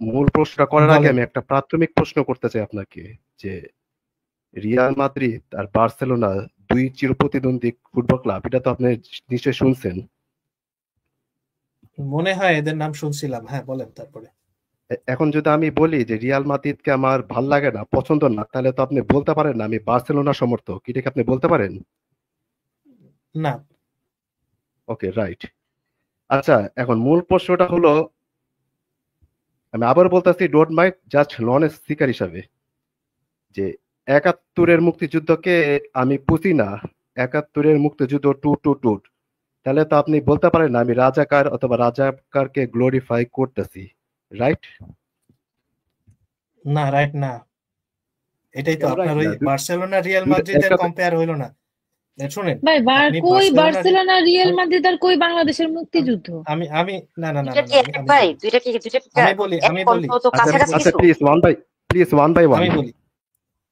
মূল প্রশ্নটা করার আগে বলেন। আমি একটা প্রাথমিক প্রশ্ন করতে চাই আপনাকে, যে রিয়াল মাদ্রিদ আর বার্সেলোনা দুই চিরপ্রতিদ্বন্দ্বী ফুটবল ক্লাব, এটা তো আপনি নিশ্চয়ই শুনছেন। মনে হয় এদের নাম শুনছিলাম, হ্যাঁ বলেন তারপরে। এখন যদি আমি বলি যে রিয়াল মাদ্রিদকে আমার ভাল লাগে না, পছন্দ না, তাহলে তো আপনি বলতে পারেন না আমি বার্সেলোনা সমর্থক, এটা কি আপনি বলতে পারেন? না। ওকে, রাইট। আচ্ছা, এখন মূল প্রশ্নটা হলো, আমি আবার বলতেছি, don't mind, just non speaker হিসাবে, যে একাত্তরের মুক্তিযুদ্ধকে আমি পুষি না, একাত্তরের মুক্তিযুদ্ধ টু টু টু, তাহলে তো আপনি বলতে পারেন না আমি রাজাকার অথবা রাজাকারকে গ্লোরিফাই করতেছি, রাইট? না, রাইট না। এটাই তো কেন আপনার রাইট ওই না? বার্সেলোনা রিয়াল দুইটা মাদ্রিদের একসাথে। কম্পেয়ার হইলো না। শুনেন, ভাই আপনি কই বার্সেলোনা বার্সেলোনা রিয়াল শুন- মাদ্রিদ আর কই বাংলাদেশের মুক্তিযুদ্ধ? আমি আমি না না না দুইটা না কি না, আমি এক আমি ভাই? বলি, দুইটা কি আমি এক বলি, কত আচ্ছা, আমি কাছাকাছি বলি, আচ্ছা, কিছু? Please one by one. আমি বলি।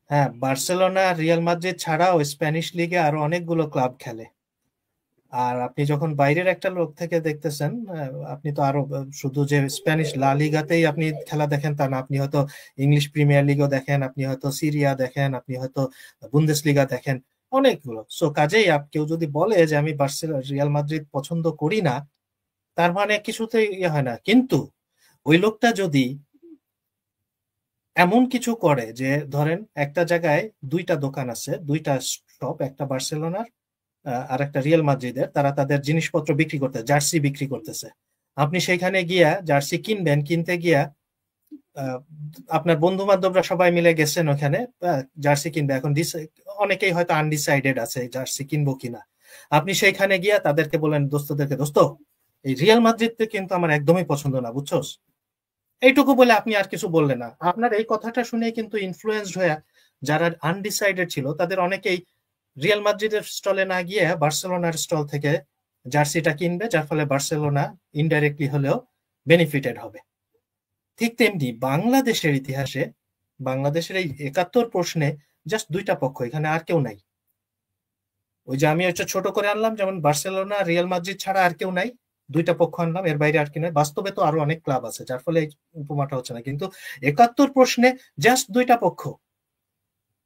হ্যাঁ, বার্সেলোনা রিয়াল মাদ্রিদ ছাড়াও স্প্যানিশ লিগে আরো অনেকগুলো ক্লাব খেলে। আর আপনি যখন বাইরের একটা লোক থেকে দেখতেছেন, আপনি তো আরো শুধু যে স্প্যানিশ লা লিগাতেই আপনি খেলা দেখেন তা না, আপনি হয়তো ইংলিশ প্রিমিয়ার লিগও দেখেন, আপনি হয়তো সিরিয়া দেখেন, আপনি হয়তো বুন্দেস লিগা দেখেন, অনেকগুলো। সো কাজেই কেউ যদি বলে যে আমি বার্সেলোনা রিয়াল মাদ্রিদ পছন্দ করি না, তার মানে কিছুতেই ইয়ে হয় না। কিন্তু ওই লোকটা যদি এমন কিছু করে যে, ধরেন একটা জায়গায় দুইটা দোকান আছে, দুইটা শপ, একটা বার্সেলোনার আর একটা রিয়াল মাদ্রিদের, তারা তাদের জিনিসপত্র বিক্রি করতে, জার্সি বিক্রি করতেছে। আপনি সেখানে গিয়া জার্সি কিনবেন, কিনতে গিয়া আহ, আপনার বন্ধু বান্ধবরা সবাই মিলে গেছেন ওখানে জার্সি কিনবে। এখন অনেকেই হয়তো আনডিসাইডেড আছে জার্সি কিনবো কিনা। আপনি সেইখানে গিয়া তাদেরকে বলেন, দোস্তদেরকে, দোস্ত এই রিয়াল মাদ্রিদ কিন্তু আমার একদমই পছন্দ না, বুঝছোস? এইটুকু বলে আপনি আর কিছু বললেন না। আপনার এই কথাটা শুনে কিন্তু ইনফ্লুয়েন্সড হয়ে যারা আনডিসাইডেড ছিল তাদের অনেকেই রিয়াল মাদ্রিদের স্টলে না গিয়ে বার্সেলোনার স্টল থেকে জার্সিটা কিনবে, যার ফলে বার্সেলোনা ইনডাইরেক্টলি হলেও বেনিফিটেড হবে। ঠিক তেমনি বাংলাদেশের ইতিহাসে, বাংলাদেশের এই ৭১ প্রশ্নে জাস্ট দুইটা পক্ষ, এখানে আর কেউ নাই। ওই যে আমি হচ্ছে ছোট করে আনলাম, যেমন বার্সেলোনা রিয়াল মাদ্রিদ ছাড়া আর কেউ নাই, দুইটা পক্ষ আনলাম, এর বাইরে আর কি নয়। বাস্তবে তো আরো অনেক ক্লাব আছে, যার ফলে এই উপমাটা হচ্ছে না। কিন্তু ৭১ প্রশ্নে জাস্ট দুইটা পক্ষ।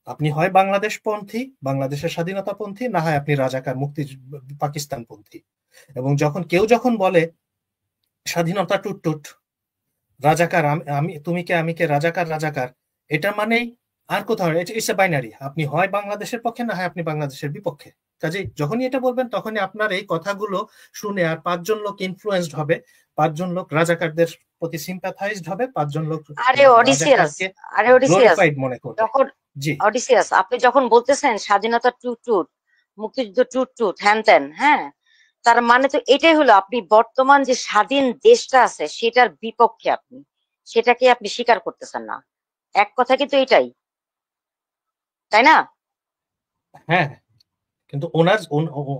আপনি হয় বাংলাদেশ পন্থী, বাংলাদেশের স্বাধীনতা পন্থী, না হয় আপনি রাজাকার মুক্তি পাকিস্তান পন্থী। এবং যখন বলে স্বাধীনতা টুট টুট, রাজাকার আমি তুমি কে আমি কে, রাজাকার রাজাকার, এটা মানেই আর কোথাও ইটস এ বাইনারি। আপনি হয় বাংলাদেশের পক্ষে, না হয় আপনি বাংলাদেশের বিপক্ষে। কাজেই যখনই এটা বলবেন তখনই আপনার এই কথাগুলো শুনে আর ৫ জন লোক ইনফ্লুয়েন্সড হবে, ৫ জন লোক রাজাকারদের প্রতি সিম্প্যাথাইজড হবে, ৫ জন লোক আরে অডিসিয়াস, রাজাকারকে আরে অডিসিয়াস, গ্লোরিফাইড মনে করবে। যখন জি। অডিসিয়াস আপনি যখন বলতেছেন স্বাধীনতা টুট টুট, মুক্তিযুদ্ধ টুট টুট, হ্যান ত্যান, হ্যাঁ, তার মানে তো এটাই হলো আপনি বর্তমান যে স্বাধীন দেশটা আছে সেটার বিপক্ষে আপনি, সেটাকে আপনি স্বীকার করতেছেন না। এক কথা কিন্তু এটাই, তাই না? হ্যাঁ, কিন্তু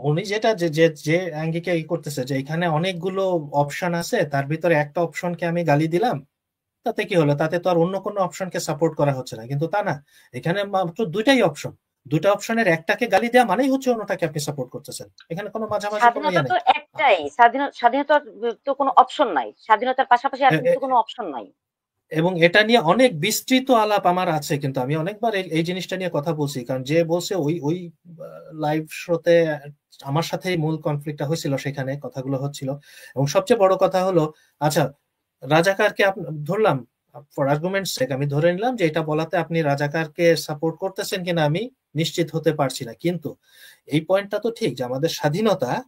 উনি যেটা যে যে যে আঙ্গিকে করতেছে যে এখানে অনেকগুলো অপশন আছে, তার ভিতরে একটা অপশনকে আমি গালি দিলাম, তাতে কি হলো? তাতে তো আর অন্য কোনো অপশনকে সাপোর্ট করা হচ্ছে না। কিন্তু তা না, এখানে মাত্র দুইটাই অপশন। দুইটা অপশনের একটাকে গালি দেওয়া মানেই হচ্ছে অন্যটাকে আপনি সাপোর্ট করতেছেন। এখানে কোনো মাঝামাঝি কোনো স্বাধীনতা ইয়ে তো নেই। একটাই, স্বাধীনতার তো কোনো অপশন নাই, স্বাধীনতার পাশাপাশি আর এ- কিন্তু এ- কোনো অপশন নাই। এবং এটা নিয়ে অনেক বিস্তৃত আলাপ আমার আছে, কিন্তু আমি অনেকবার এই জিনিসটা নিয়ে কথা বলছি। কারণ যে বলছে ওই ওই লাইভ শোতে আমার সাথে মূল কনফ্লিক্টটা হয়েছিল, সেখানে কথাগুলো হচ্ছিল। এবং সবচেয়ে বড় কথা হলো, আচ্ছা রাজাকারকে ধরলাম, ফর আর্গুমেন্টস সেক আমি ধরে নিলাম যে এটা বলাতে আপনি রাজাকারকে সাপোর্ট করতেছেন কিনা আমি নিশ্চিত হতে পারছি না। কিন্তু এই পয়েন্টটা তো ঠিক যে আমাদের স্বাধীনতা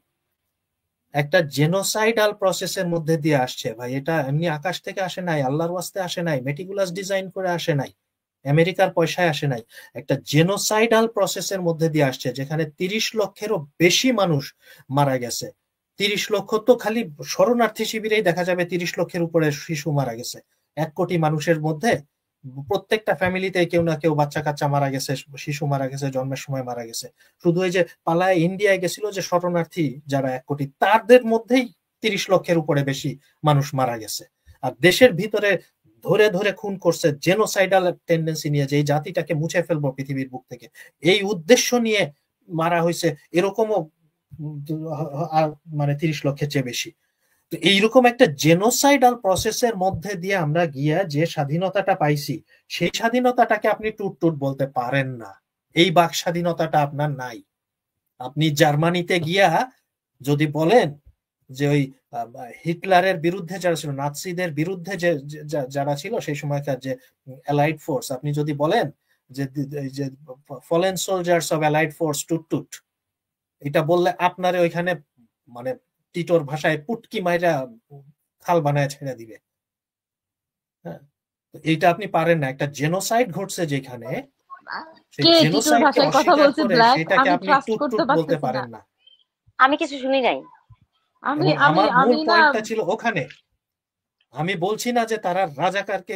একটা জেনোসাইডাল প্রসেসের মধ্যে দিয়ে আসছে ভাই। এটা এমনি আকাশ থেকে আসে নাই, আল্লাহর ওয়াস্তে আসে নাই, মেটিকুলাস ডিজাইন করে আসে নাই, আমেরিকার পয়সায় আসে নাই। একটা জেনোসাইডাল প্রসেসের মধ্যে দিয়ে আসছে, যেখানে ৩০ লক্ষেরও বেশি মানুষ মারা গেছে। ৩০ লক্ষ তো খালি শরণার্থী শিবিরেই দেখা যাবে, ৩০ লক্ষের উপরে শিশু মারা গেছে। ১ কোটি মানুষের মধ্যে প্রত্যেকটা ফ্যামিলিতে কেউ না কেউ বাচ্চা কাচ্চা মারা গেছে, শিশু মারা গেছে, জন্মের সময় মারা গেছে। শুধু এই যে পালায় ইন্ডিয়ায় গেছিল যে শরণার্থী যারা ১ কোটি, তাদের মধ্যেই ৩০ লক্ষের উপরে বেশি মানুষ মারা গেছে। আর দেশের ভিতরে ধরে ধরে খুন করছে জেনোসাইডাল টেন্ডেন্সি নিয়ে, যে এই জাতিটাকে মুছে ফেলবো পৃথিবীর বুক থেকে, এই উদ্দেশ্য নিয়ে মারা হয়েছে এরকমও মানে ৩০ লক্ষের চেয়ে বেশি। তো এইরকম একটা জেনোসাইডাল প্রসেসের মধ্যে দিয়ে আমরা গিয়া যে স্বাধীনতাটা পাইছি, সেই স্বাধীনতাটাকে আপনি টুট টুট বলতে পারেন না। এই বাক স্বাধীনতাটা আপনার নাই। আপনি জার্মানিতে গিয়া যদি বলেন যে ওই হিটলারের বিরুদ্ধে যারা ছিল, নাৎসিদের বিরুদ্ধে যারা ছিল সেই সময়কার যে অ্যালাইড ফোর্স, আপনি যদি বলেন যে fallen soldiers of allied force টুট টুট, এটা বললে আপনারে ওইখানে মানে টিটোর ভাষায় পুটকি মাইরা খাল বানায় ছেড়ে দিবে। হ্যাঁ, এইটা আপনি পারেন না। একটা জেনোসাইড ঘটছে যেখানে, সেই কে টিটোর জেনোসাইডকে ভাষায় কথা অস্বীকার বলছে করে ব্ল্যাক? সেটাকে আমি আপনি ট্রাস্ট টুট করতে টুট বলতে পারতেছি না। পারেন না। আমি কিছু শুনি নাই। আমি এবং আমি আমার আমি মূল না পয়েন্টটা ছিল ওখানে। আমি বলছি না যে তারা রাজাকারকে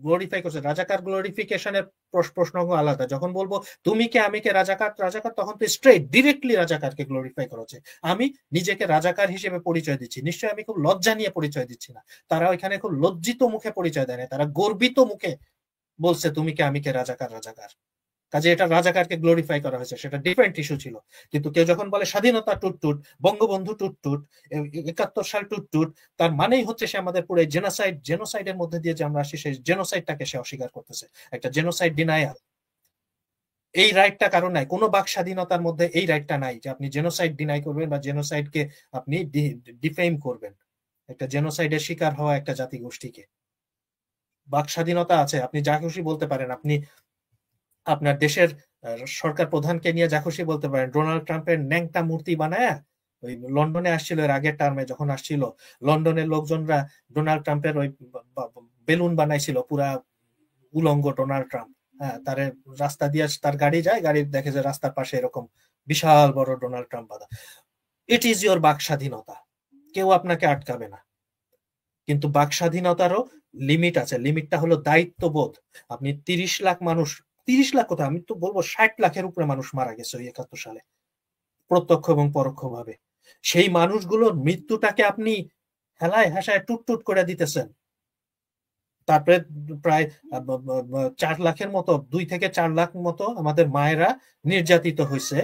গ্লোরিফাই করছে। রাজাকার গ্লোরিফিকেশনের প্রশ্ন আলাদা। যখন বলবো তুমি কে আমি কে রাজাকার রাজাকার, তখন তো স্ট্রেট ডিরেক্টলি রাজাকারকে গ্লোরিফাই করা হচ্ছে। আমি নিজেকে রাজাকার হিসেবে পরিচয় দিচ্ছি, নিশ্চয়ই আমি খুব লজ্জা নিয়ে পরিচয় দিচ্ছি না। তারা ওইখানে খুব লজ্জিত মুখে পরিচয় দেয় না, তারা গর্বিত মুখে বলছে তুমি কে আমি কে রাজাকার রাজাকার। কাজে এটা রাজাকারকে গ্লোরিফাই করা হয়েছে, সেটা ডিফারেন্ট ইস্যু ছিল। কিন্তু কেউ যখন বলে স্বাধীনতা টুটটুট, বঙ্গবন্ধু টুটটুট, ৭১ সাল টুটটুট, তার মানেই হচ্ছে সে আমাদের পুরো জেনোসাইডের মধ্যে দিয়ে যে আমরা আসি সেই জেনোসাইডটাকে সে অস্বীকার করতেছে, একটা জেনোসাইড ডিনায়াল। এই রাইটটা কারণ নাই, কোনো বাক স্বাধীনতার মধ্যে এই রাইটটা নাই যে আপনি জেনোসাইড ডিনাই করবেন বা জেনোসাইডকে আপনি ডিফেম করবেন, একটা জেনোসাইডের শিকার হওয়া একটা জাতিগোষ্ঠীকে। বাক স্বাধীনতা আছে, আপনি যা খুশি বলতে পারেন, আপনি আপনার দেশের সরকার প্রধানকে নিয়ে যা খুশি বলতে পারেন। ডোনাল্ড ট্রাম্পের ন্যাংটা মূর্তি বানায় ওই লন্ডনে আসছিল, এর আগের টার্মে যখন আসছিল, লন্ডনের লোকজনরা ডোনাল্ড ট্রাম্পের ওই বেলুন বানাইছিল পুরা উলঙ্গ ডোনাল্ড ট্রাম্প। হ্যাঁ, তার রাস্তা দিয়ে তার গাড়ি যায়, গাড়ি দেখে যে রাস্তার পাশে এরকম বিশাল বড় ডোনাল্ড ট্রাম্প বাঁধা। ইট ইজ ইয়োর বাক স্বাধীনতা, কেউ আপনাকে আটকাবে না। কিন্তু বাক স্বাধীনতারও লিমিট আছে। লিমিটটা হলো দায়িত্ববোধ। আপনি ৩০ লাখ মানুষ, ৩০ লাখ কথা আমি তো বলবো ৬০ লাখের উপরে মানুষ মারা গেছে ওই ৭১ সালে, প্রত্যক্ষ এবং পরোক্ষভাবে। সেই মানুষগুলোর মৃত্যুটাকে আপনি হেলায় হাসায় টুট করে দিতেছেন। তারপরে প্রায় ৪ লাখের মতো, ২ থেকে ৪ লাখ মতো আমাদের মায়েরা নির্যাতিত হয়েছে,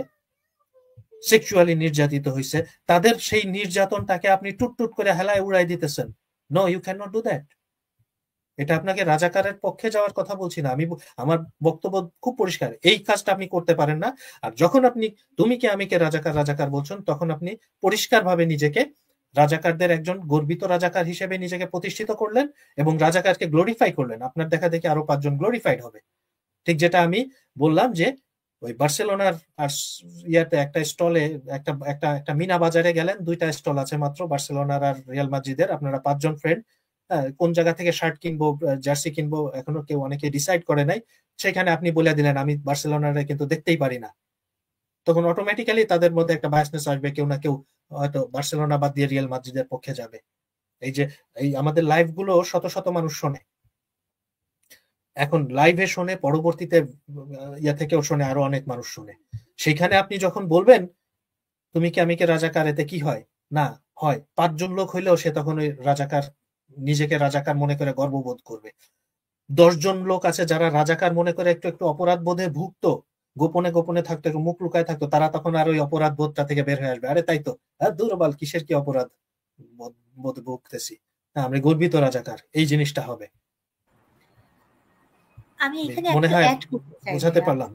সেক্সুয়ালি নির্যাতিত হয়েছে। তাদের সেই নির্যাতনটাকে আপনি টুট করে হেলায় উড়াই দিতেছেন। No, you can not do that. এটা আপনাকে রাজাকারের পক্ষে যাওয়ার কথা বলছি না, আমি আমার বক্তব্য খুব পরিষ্কার, এই কাজটা আপনি করতে পারেন না। আর যখন আপনি তুমি কে আমি কে রাজাকার বলছেন, তখন আপনি পরিষ্কারভাবে নিজেকে রাজাকারদের একজন গর্বিত রাজাকার হিসেবে নিজেকে প্রতিষ্ঠিত করলেন এবং রাজাকারকে গ্লোরিফাই করলেন। আপনার দেখা দেখি আরো ৫ জন গ্লোরিফাইড হবে। ঠিক যেটা আমি বললাম যে ওই বার্সেলোনার আর ইয়াতে একটা স্টলে, একটা মিনা বাজারে গেলেন, ২টা স্টল আছে মাত্র বার্সেলোনার আর রিয়াল মাদ্রিদের। আপনারা ৫ জন ফ্রেন্ড, কোন জায়গা থেকে শার্ট কিনবো জার্সি কিনবো এখনো কেউ অনেকে ডিসাইড করে নাই, সেখানে আপনি বলে দিলেন আমি বার্সেলোনারে কিন্তু দেখতেই পারি না, তখন অটোমেটিক্যালি তাদের মধ্যে একটা বায়াসনেস আসবে, কেউ না কেউ হয়তো বার্সেলোনা বাদ দিয়ে রিয়াল মাদ্রিদের পক্ষে যাবে। এই আমাদের লাইভ গুলো শত শত মানুষ শোনে, এখন লাইভে শোনে, পরবর্তীতে ইয়া থেকেও শোনে, আরো অনেক মানুষ শোনে। সেখানে আপনি যখন বলবেন তুমি কি আমি কে রাজাকার, এতে কি হয়? না হয় ৫ জন লোক হইলেও সে তখন ওই রাজাকার, নিজেকে রাজাকার মনে করে গর্ববোধ করবে। ১০ জন লোক আছে যারা রাজাকার মনে করে একটু অপরাধ বোধে ভুগতো, গোপনে থাকতো, একটু মুখ লুকায় থাকতো, তারা তখন আর ওই অপরাধ বোধটা থেকে বের হয়ে আসবে। আরে তাই তো, দুর্বল কিসের কি অপরাধ বোধ ভুগতেছি, আমি গর্বিত রাজাকার, এই জিনিসটা হবে। আমি এখানে মনে হয় অ্যাড করতে চাই বোঝাতে পারলাম।